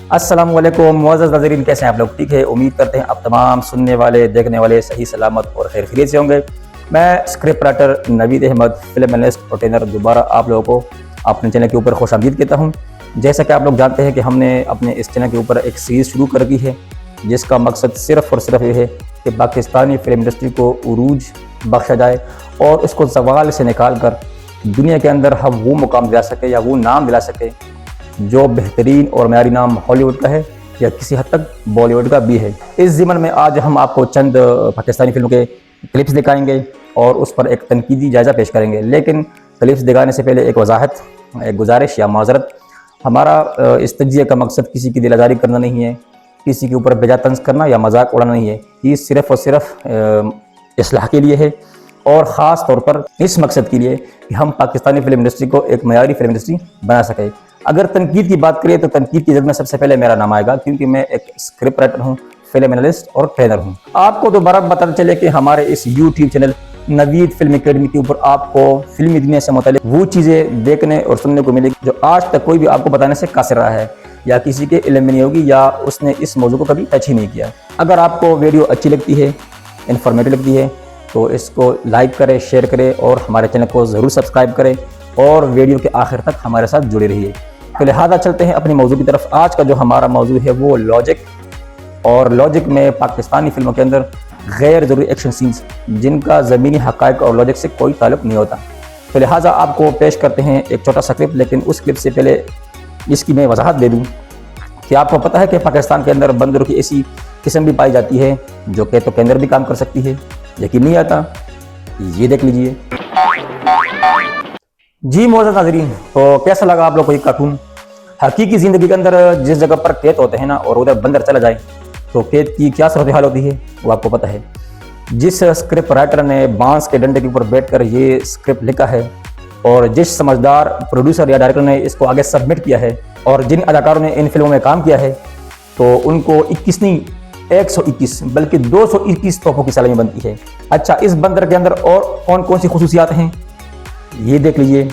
अस्सलामुअलैकुम मुअज़्ज़ज़ नाज़रीन, कैसे हैं आप लोग? ठीक है, उम्मीद करते हैं आप तमाम सुनने वाले देखने वाले सही सलामत और खैर खैरियत से होंगे। मैं script writer Naveed Ahmed, film analyst और ट्रेनर दोबारा आप लोगों को अपने चैनल के ऊपर खुशामदीद कहता हूं। जैसा कि आप लोग जानते हैं कि हमने अपने इस चैनल के ऊपर एक सीरीज़ शुरू कर दी है जिसका मकसद सिर्फ़ और सिर्फ ये है कि पाकिस्तानी फिल्म इंडस्ट्री को उरूज बख्शा जाए और उसको ज़वाल से निकाल कर दुनिया के अंदर हम वो मुकाम दिला सके या वो नाम दिला सके जो बेहतरीन और मयारी नाम हॉलीवुड का है या किसी हद तक बॉलीवुड का भी है। इस ज़िमन में आज हम आपको चंद पाकिस्तानी फिल्मों के क्लिप्स दिखाएंगे और उस पर एक तनकीदी जायज़ा पेश करेंगे। लेकिन क्लिप्स दिखाने से पहले एक वजाहत, एक गुजारिश या माजरत। हमारा इस तजिए का मकसद किसी की दिलाजारी करना नहीं है, किसी के ऊपर बेजा तंज करना या मजाक उड़ाना नहीं है। ये सिर्फ़ और सिर्फ इस्लाह के लिए है और ख़ास तौर पर इस मकसद के लिए कि हम पाकिस्तानी फिल्म इंडस्ट्री को एक मयारी फिल्म इंडस्ट्री बना सकें। अगर तनकीद की बात करें तो तनकीद की जगह में सबसे पहले मेरा नाम आएगा, क्योंकि मैं एक स्क्रिप्ट राइटर हूँ, फिल्म एनालिस्ट और ट्रेनर हूँ। आपको दोबारा बताते चले कि हमारे इस YouTube channel Naveed film academy के ऊपर आपको फिल्मी दुनिया से मुताल्लिक वो चीज़ें देखने और सुनने को मिलेगी जो आज तक कोई भी आपको बताने से कासिर रहा है या किसी के इल्म में नहीं होगी या उसने इस मौजू को कभी टच ही नहीं किया। अगर आपको वीडियो अच्छी लगती है, इन्फॉर्मेटिव लगती है तो इसको लाइक करें, शेयर करें और हमारे चैनल को ज़रूर सब्सक्राइब करें और वीडियो के आखिर तक हमारे साथ जुड़े रहिए। तो लिहाजा चलते हैं अपनी मौजू की तरफ। आज का जो हमारा मौजू है वो लॉजिक, और लॉजिक में पाकिस्तानी फिल्मों के अंदर गैर ज़रूरी एक्शन सीन्स जिनका ज़मीनी हक़ाइक़ और लॉजिक से कोई ताल्लुक़ नहीं होता। तो लिहाजा आपको पेश करते हैं एक छोटा सा क्लिप। लेकिन उस क्लिप से पहले इसकी मैं वजाहत दे दूँ कि आपको पता है कि पाकिस्तान के अंदर बंदरों की ऐसी किस्म भी पाई जाती है जो कि तो के अंदर भी काम कर सकती है। यकीन नहीं आता? ये देख लीजिए। जी मुअज़्ज़ज़ नाज़रीन, तो कैसा लगा आप लोग को ये कार्टून? हकीकी ज़िंदगी के अंदर जिस जगह पर खेत होते हैं ना और उधर बंदर चला जाए तो खेत की क्या सूरत हाल होती है वो आपको पता है। जिस स्क्रिप्ट राइटर ने बांस के डंडे के ऊपर बैठकर ये स्क्रिप्ट लिखा है और जिस समझदार प्रोड्यूसर या डायरेक्टर ने इसको आगे सबमिट किया है और जिन अदाकारों ने इन फिल्मों में काम किया है तो उनको 21 नहीं 121 बल्कि 221 तोहफों की सलामी बनती है। अच्छा, इस बंदर के अंदर और कौन कौन सी खुसूसियात हैं ये देख लीजिए।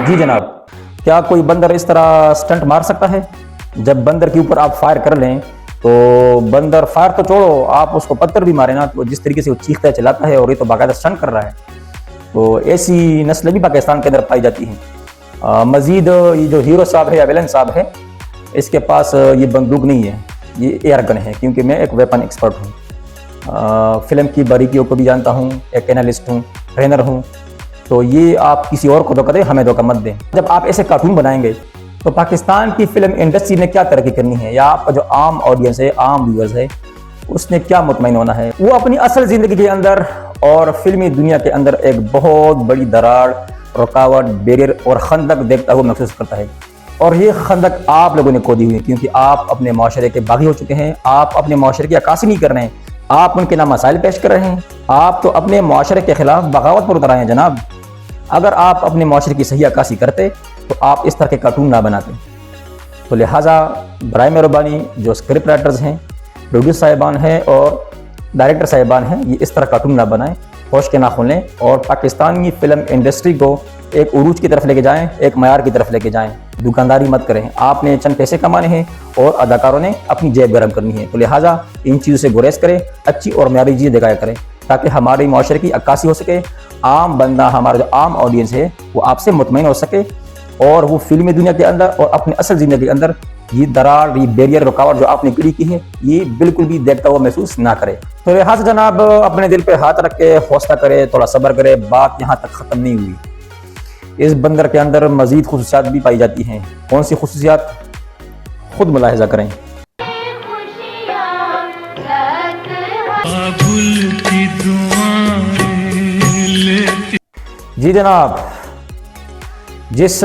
जी जनाब, क्या कोई बंदर इस तरह स्टंट मार सकता है? जब बंदर के ऊपर आप फायर कर लें तो बंदर फायर तो छोड़ो, आप उसको पत्थर भी मारे ना तो जिस तरीके से वो चीखता है, चिल्लाता है और ये तो बाकायदा स्टंट कर रहा है। तो ऐसी नस्लें भी पाकिस्तान के अंदर पाई जाती हैं। मजीद ये जो हीरो साहब है या विलन साहब है, इसके पास ये बंदूक नहीं है, ये एयर गन है, क्योंकि मैं एक वेपन एक्सपर्ट हूँ। फिल्म की बारीकियों को भी जानता हूँ, एक एनालिस्ट हूँ, ट्रेनर हूँ। तो ये आप किसी और को धोखा दें, हमें धोखा मत दें। जब आप ऐसे कार्टून बनाएंगे तो पाकिस्तान की फिल्म इंडस्ट्री ने क्या तरक्की करनी है या आपका जो आम ऑडियंस है, आम व्यूअर्स है, उसने क्या मुतमईन होना है? वो अपनी असल ज़िंदगी के अंदर और फिल्मी दुनिया के अंदर एक बहुत बड़ी दरार, रुकावट, बैरियर और खंदक देखता हुआ महसूस करता है। और ये खंदक आप लोगों ने खोदी हुई है, क्योंकि आप अपने माशरे के बागी हो चुके हैं। आप अपने माशरे की अक्कासी नहीं कर रहे हैं, आप उनके नाम मसाइल पेश कर रहे हैं। आप तो अपने माशरे के खिलाफ बगावत पर उतर आए हैं जनाब। अगर आप अपने माशरे की सही अक्कासी करते तो आप इस तरह के कार्टून ना बनाते। तो लिहाजा बराए मेहरबानी जो स्क्रिप्ट राइटर्स हैं, प्रोड्यूसर साहिबान हैं और डायरेक्टर साहिबान हैं, ये इस तरह कार्टून ना बनाएं, होश के ना खोलें और पाकिस्तानी फिल्म इंडस्ट्री को एक उरूज की तरफ लेके जाएं, एक मयार की तरफ लेके जाएं। दुकानदारी मत करें, आपने चंद पैसे कमाने हैं और अदाकारों ने अपनी जेब गर्म करनी है। तो लिहाजा इन चीज़ों से गुरेज करें, अच्छी और मयारी चीज़ें दिखाया करें ताकि हमारे माशरे की अक्कासी हो सके, आम बंदा, हमारा जो आम ऑडियंस है वो आपसे मुतमईन हो सके और वो फिल्मी दुनिया के अंदर और अपनी असल ज़िंदगी के अंदर ये दरार, ये बैरियर, रुकावट जो आपने खड़ी की है ये बिल्कुल भी देखता हुआ महसूस ना करे। तो लिहाजा जनाब अपने दिल पे हाथ रख के हौसला करे, थोड़ा सब्र करे, बात यहाँ तक ख़त्म नहीं हुई। इस बंदर के अंदर मजीद खुसूसियात भी पाई जाती हैं। कौन सी खुसूसियात? खुद मुलाहिजा करें। जी जनाब, जिस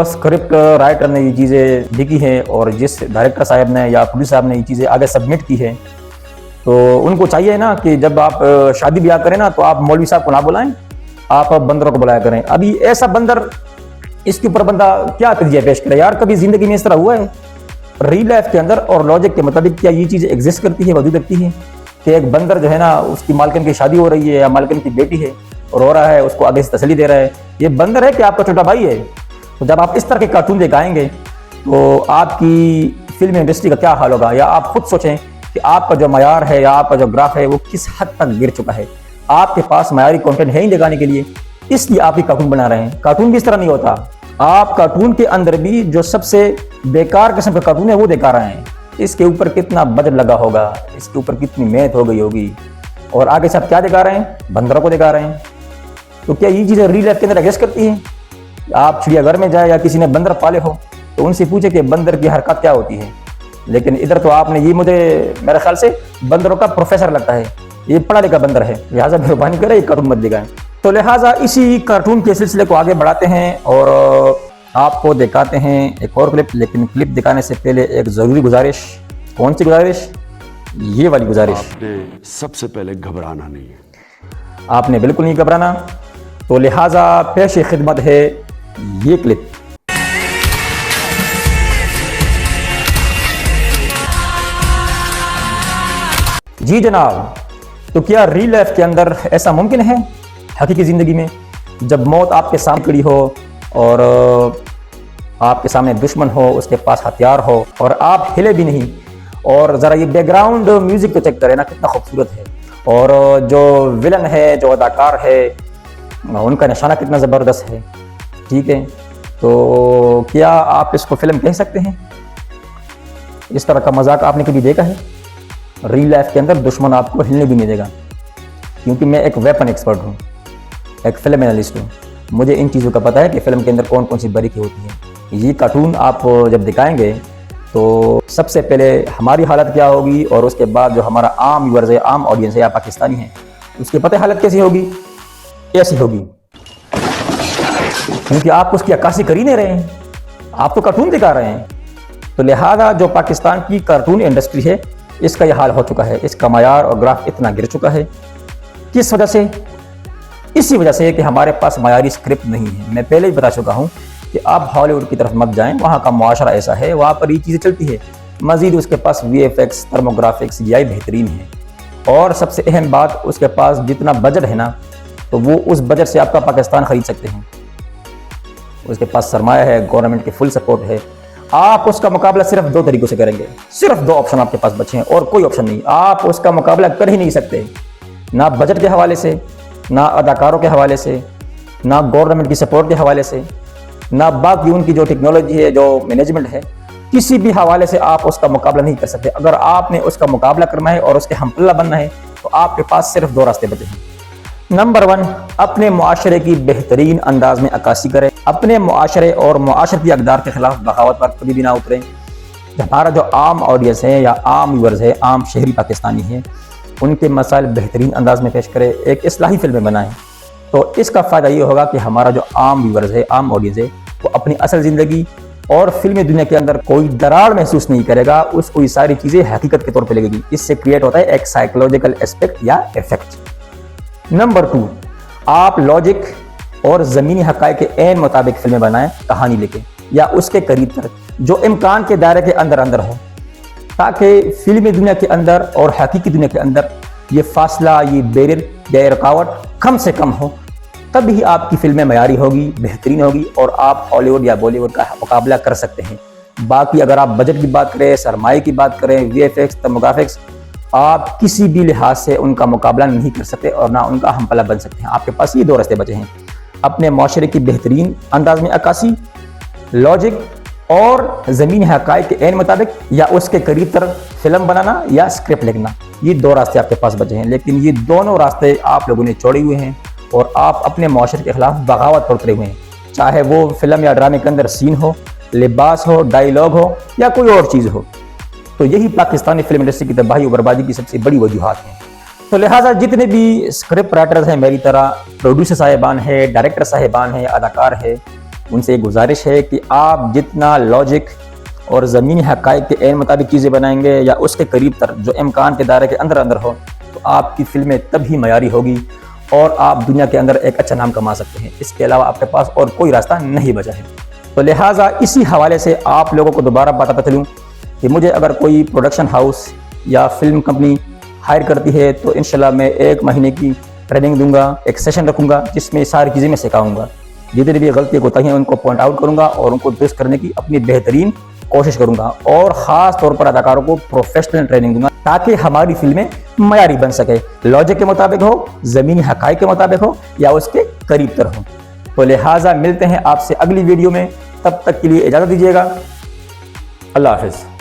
स्क्रिप्ट राइटर ने ये चीज़ें लिखी हैं और जिस डायरेक्टर साहब ने या प्रोड्यूसर साहब ने ये चीज़ें आगे सबमिट की है तो उनको चाहिए ना कि जब आप शादी ब्याह करें ना तो आप मौलवी साहब को ना बुलाएं, आप बंदरों को बुलाया करें। अभी ऐसा बंदर, इसके ऊपर बंदा क्या तजिया पेश करे यार? कभी ज़िंदगी में इस तरह हुआ है? रियल लाइफ के अंदर और लॉजिक के मुताबिक क्या ये चीज़ एग्जिस्ट करती है, वजूद रखती है कि एक बंदर जो है ना उसकी मालकिन की शादी हो रही है या मालकिन की बेटी है रो रहा है, उसको आगे से तसल्ली दे रहा है, ये बंदर है कि आपका छोटा भाई है। तो जब आप इस तरह के कार्टून दिखाएंगे तो आपकी फिल्म इंडस्ट्री का क्या हाल होगा। या आप खुद सोचें कि आपका जो मयार है या आपका जो ग्राफ है वो किस हद तक गिर चुका है। आपके पास मयारी कंटेंट है ही दिखाने के लिए, इसलिए आप ये कार्टून बना रहे हैं। कार्टून भी इस तरह नहीं होता। आप कार्टून के अंदर भी जो सबसे बेकार किस्म का कार्टून है वो दिखा रहे हैं। इसके ऊपर कितना बजट लगा होगा, इसके ऊपर कितनी मेहनत हो गई होगी, और आगे सब क्या दिखा रहे हैं, बंदरों को दिखा रहे हैं। तो क्या ये चीज़ें रियल लाइफ के अंदर एग्जिस्ट करती हैं? आप चिड़ियाघर में जाए या किसी ने बंदर पाले हो तो उनसे पूछे कि बंदर की हरकत क्या होती है। लेकिन इधर तो आपने ये, मुझे मेरे ख्याल से बंदरों का प्रोफेसर लगता है, ये पढ़ा लिखा बंदर है, लिहाजा मेहरबानी करें ये कार्टून मत दिखाएं। तो लिहाजा इसी कार्टून के सिलसिले को आगे बढ़ाते हैं और आपको दिखाते हैं एक और क्लिप। लेकिन क्लिप दिखाने से पहले एक ज़रूरी गुजारिश। कौन सी गुजारिश? ये वाली गुजारिश। आपने सबसे पहले घबराना नहीं है, आपने बिल्कुल नहीं घबराना। तो लिहाजा पेश खिदमत है ये क्लिप। जी जनाब, तो क्या रियल लाइफ के अंदर ऐसा मुमकिन है, हकीकी ज़िंदगी में, जब मौत आपके सामने खड़ी हो और आपके सामने दुश्मन हो, उसके पास हथियार हो और आप हिले भी नहीं। और ज़रा ये बैकग्राउंड म्यूज़िक तो चेक करें ना, कितना खूबसूरत है। और जो विलन है, जो अदाकार है, उनका निशाना कितना ज़बरदस्त है। ठीक है, तो क्या आप इसको फिल्म कह सकते हैं? इस तरह का मजाक आपने कभी देखा है? रियल लाइफ के अंदर दुश्मन आपको हिलने भी नहीं देगा, क्योंकि मैं एक वेपन एक्सपर्ट हूँ, एक फिल्म एनालिस्ट हूँ। मुझे इन चीज़ों का पता है कि फ़िल्म के अंदर कौन कौन सी बारीकी होती है। ये कार्टून आप जब दिखाएंगे तो सबसे पहले हमारी हालत क्या होगी, और उसके बाद जो हमारा आम व्यूअर्स है, आम ऑडियंस है या पाकिस्तानी है, उसके पता हालत कैसी होगी? ऐसी होगी, क्योंकि आप उसकी अक्कासी कर ही नहीं रहे हैं, आप तो कार्टून दिखा रहे हैं। तो लिहाजा जो पाकिस्तान की कार्टून इंडस्ट्री है, इसका यह हाल हो चुका है। इसका मयार और ग्राफ इतना गिर चुका है। किस वजह से? इसी वजह से कि हमारे पास मयारी स्क्रिप्ट नहीं है। मैं पहले ही बता चुका हूँ कि आप हॉलीवुड की तरफ मत जाएं, वहाँ का मुआशरा ऐसा है, वहाँ पर ये चीज़ें चलती है। मज़ीद उसके पास VFX, थर्मोग्राफिक्स, CGI बेहतरीन है। और सबसे अहम बात, उसके पास जितना बजट है ना, तो वो उस बजट से आपका पाकिस्तान ख़रीद सकते हैं। उसके पास सरमाया है, गवर्नमेंट की फुल सपोर्ट है। आप उसका मुकाबला सिर्फ दो तरीकों से करेंगे, सिर्फ दो ऑप्शन आपके पास बचे हैं और कोई ऑप्शन नहीं। आप उसका मुकाबला कर ही नहीं सकते, ना बजट के हवाले से, ना अदाकारों के हवाले से, ना गवर्नमेंट की सपोर्ट के हवाले से, ना बाकी उनकी जो टेक्नोलॉजी है, जो मैनेजमेंट है, किसी भी हवाले से आप उसका मुकाबला नहीं कर सकते। अगर आपने उसका मुकाबला करना है और उसके हमपल्ला बनना है तो आपके पास सिर्फ दो रास्ते बचे हैं। नंबर 1, अपने मुआशरे की बेहतरीन अंदाज में अक्कासी करें। अपने मुआशरे और मुआशरती अक़दार के खिलाफ बगावत पर कभी भी ना उतरें। हमारा जो आम ऑडियंस है या आम व्यूअर्स है, आम शहरी पाकिस्तानी हैं, उनके मसाइल बेहतरीन अंदाज में पेश करें, एक इस्लाही फिल्में बनाएं। तो इसका फ़ायदा ये होगा कि हमारा जो आम व्यूअर्स है, आम ऑडियंस है, वो अपनी असल ज़िंदगी और फिल्मी दुनिया के अंदर कोई दरार महसूस नहीं करेगा, उसको ये सारी चीज़ें हकीकत के तौर पर लगेगी। इससे क्रिएट होता है एक साइकोलॉजिकल एस्पेक्ट या इफेक्ट। नंबर 2, आप लॉजिक और ज़मीनी हक़ाइक़ के ऐन मुताबिक फिल्में बनाएं, कहानी लेके या उसके करीब तक, जो इम्कान के दायरे के अंदर अंदर हो, ताकि फिल्मी दुनिया के अंदर और हकीकी दुनिया के अंदर ये फासला, ये बैरियर या रुकावट कम से कम हो। तभी आपकी फिल्में मयारी होगी, बेहतरीन होगी और आप हॉलीवुड या बॉलीवुड का मुकाबला कर सकते हैं। बाकी अगर आप बजट की बात करें, सरमाए की बात करें, VFX, थर्मोग्राफिक्स, आप किसी भी लिहाज से उनका मुकाबला नहीं कर सकते और ना उनका हमपला बन सकते हैं। आपके पास ये दो रास्ते बचे हैं, अपने माशरे की बेहतरीन अंदाज में अक्कासी, लॉजिक और ज़मीनी हक़ाइक़ के ऐन मुताबिक या उसके करीब तर फिल्म बनाना या स्क्रिप्ट लिखना। ये दो रास्ते आपके पास बचे हैं, लेकिन ये दोनों रास्ते आप लोगों ने छोड़े हुए हैं और आप अपने माशरे के खिलाफ बगावत पर उतरे हुए हैं। चाहे वो फिल्म या ड्रामे के अंदर सीन हो, लिबास हो, डायलॉग हो या कोई और चीज़ हो। तो यही पाकिस्तानी फिल्म इंडस्ट्री की तबाही और बर्बादी की सबसे बड़ी वजूहात हैं। तो लिहाजा जितने भी स्क्रिप्ट राइटर्स हैं, मेरी तरह प्रोड्यूसर साहिबान है, डायरेक्टर साहिबान है, अदाकार है, उनसे एक गुजारिश है कि आप जितना लॉजिक और ज़मीनी हक़ाइक़ के ऐन मुताबिक चीज़ें बनाएंगे या उसके करीब तर, जो इम्कान के दायरे के अंदर अंदर हो, तो आपकी फिल्में तभी मयारी होगी और आप दुनिया के अंदर एक अच्छा नाम कमा सकते हैं। इसके अलावा आपके पास और कोई रास्ता नहीं बचा है। तो लिहाजा इसी हवाले से आप लोगों को दोबारा बताता चलूँ कि मुझे अगर कोई प्रोडक्शन हाउस या फिल्म कंपनी हायर करती है तो इंशाल्लाह मैं 1 महीने की ट्रेनिंग दूंगा, एक सेशन रखूंगा जिसमें सारी चीज़ें मैं सिखाऊंगा। जितनी भी गलतियाँ कोताहियाँ उनको पॉइंट आउट करूंगा और उनको दुरुस्त करने की अपनी बेहतरीन कोशिश करूंगा और ख़ास तौर पर अदाकारों को प्रोफेशनल ट्रेनिंग दूंगा ताकि हमारी फिल्में मयारी बन सके, लॉजिक के मुताबिक हो, ज़मीनी हक़ाइक़ के मुताबिक हो या उसके करीब तर हो। तो लिहाजा मिलते हैं आपसे अगली वीडियो में, तब तक के लिए इजाज़त दीजिएगा। अल्लाह हाफ़िज़।